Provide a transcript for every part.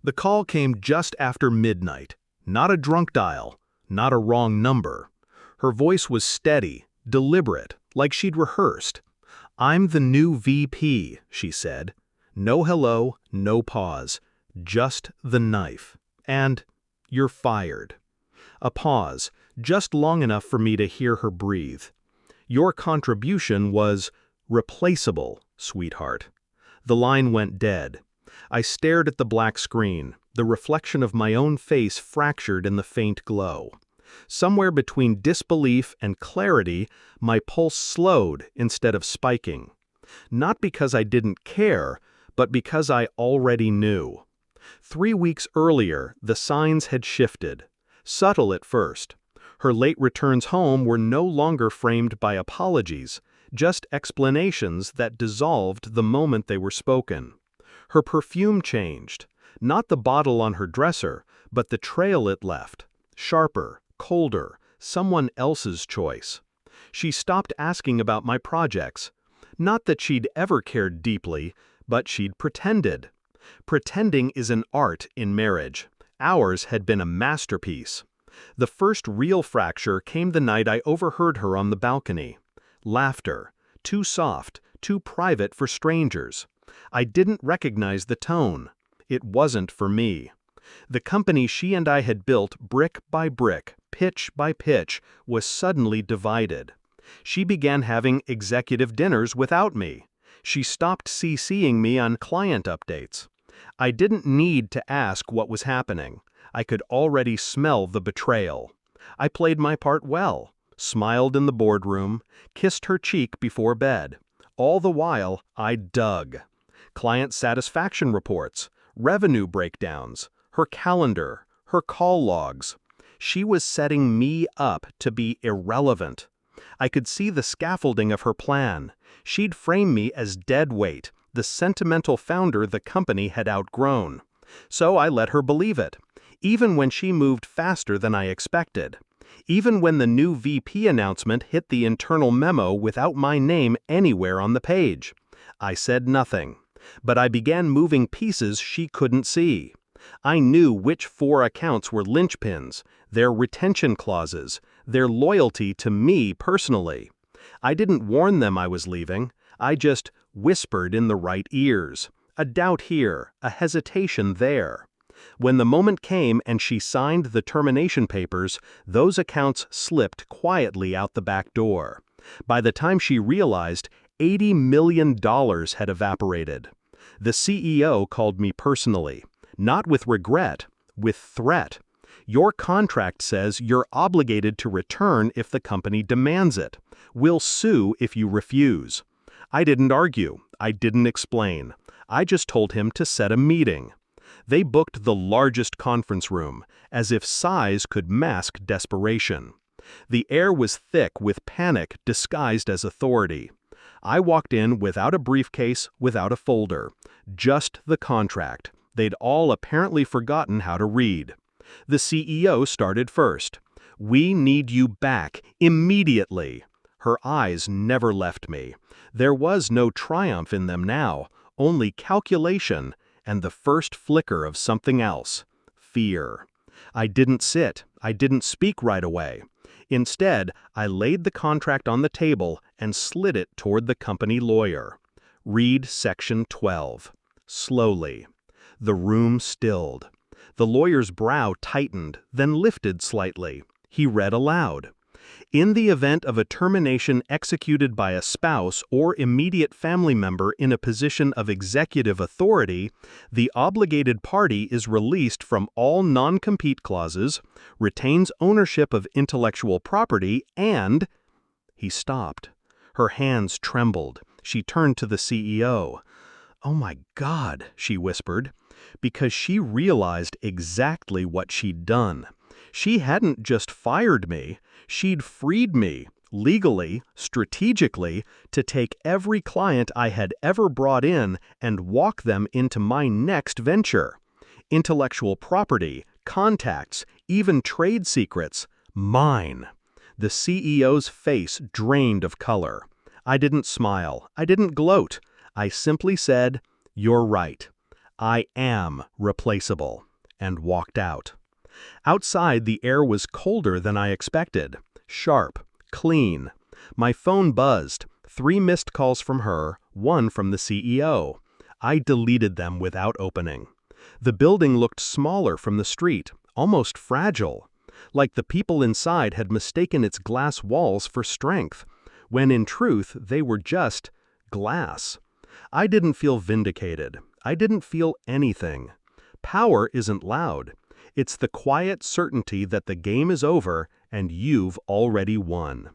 The call came just after midnight. Not a drunk dial, not a wrong number. Her voice was steady, deliberate, like she'd rehearsed. "I'm the new VP," she said. No hello, no pause. Just the knife. And, "You're fired." A pause, just long enough for me to hear her breathe. "Your contribution was replaceable, sweetheart." The line went dead. I stared at the black screen, the reflection of my own face fractured in the faint glow. Somewhere between disbelief and clarity, my pulse slowed instead of spiking. Not because I didn't care, but because I already knew. 3 weeks earlier, the signs had shifted. Subtle at first. Her late returns home were no longer framed by apologies, just explanations that dissolved the moment they were spoken. Her perfume changed. Not the bottle on her dresser, but the trail it left. Sharper, colder, someone else's choice. She stopped asking about my projects. Not that she'd ever cared deeply, but she'd pretended. Pretending is an art in marriage. Ours had been a masterpiece. The first real fracture came the night I overheard her on the balcony. Laughter. Too soft, too private for strangers. I didn't recognize the tone. It wasn't for me. The company she and I had built brick by brick, pitch by pitch, was suddenly divided. She began having executive dinners without me. She stopped CCing me on client updates. I didn't need to ask what was happening. I could already smell the betrayal. I played my part well, smiled in the boardroom, kissed her cheek before bed. All the while, I dug. Client satisfaction reports, revenue breakdowns, her calendar, her call logs. She was setting me up to be irrelevant. I could see the scaffolding of her plan. She'd frame me as dead weight, the sentimental founder the company had outgrown. So I let her believe it, even when she moved faster than I expected. Even when the new VP announcement hit the internal memo without my name anywhere on the page. I said nothing, but I began moving pieces she couldn't see. I knew which 4 accounts were linchpins, their retention clauses, their loyalty to me personally. I didn't warn them I was leaving, I just whispered in the right ears. A doubt here, a hesitation there. When the moment came and she signed the termination papers, those accounts slipped quietly out the back door. By the time she realized, $80 million had evaporated. The CEO called me personally, not with regret, with threat. "Your contract says you're obligated to return if the company demands it. We'll sue if you refuse." I didn't argue. I didn't explain. I just told him to set a meeting. They booked the largest conference room, as if size could mask desperation. The air was thick with panic disguised as authority. I walked in without a briefcase, without a folder. Just the contract. They'd all apparently forgotten how to read. The CEO started first. "We need you back, immediately." Her eyes never left me. There was no triumph in them now, only calculation, and the first flicker of something else. Fear. I didn't sit. I didn't speak right away. Instead, I laid the contract on the table and slid it toward the company lawyer. "Read Section 12. Slowly. The room stilled. The lawyer's brow tightened, then lifted slightly. He read aloud. "In the event of a termination executed by a spouse or immediate family member in a position of executive authority, the obligated party is released from all non-compete clauses, retains ownership of intellectual property, and—" He stopped. Her hands trembled. She turned to the CEO. "Oh my God," she whispered, because she realized exactly what she'd done. She hadn't just fired me, she'd freed me, legally, strategically, to take every client I had ever brought in and walk them into my next venture. Intellectual property, contacts, even trade secrets, mine. The CEO's face drained of color. I didn't smile, I didn't gloat. I simply said, "You're right. I am replaceable, and walked out. Outside, the air was colder than I expected. Sharp, clean. My phone buzzed. 3 missed calls from her, 1 from the CEO. I deleted them without opening. The building looked smaller from the street, almost fragile, like the people inside had mistaken its glass walls for strength, when in truth they were just glass. I didn't feel vindicated. I didn't feel anything. Power isn't loud. It's the quiet certainty that the game is over and you've already won.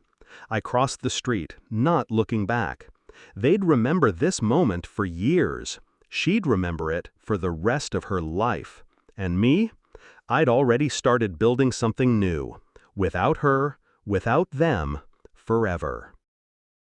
I crossed the street, not looking back. They'd remember this moment for years. She'd remember it for the rest of her life. And me? I'd already started building something new. Without her, without them, forever.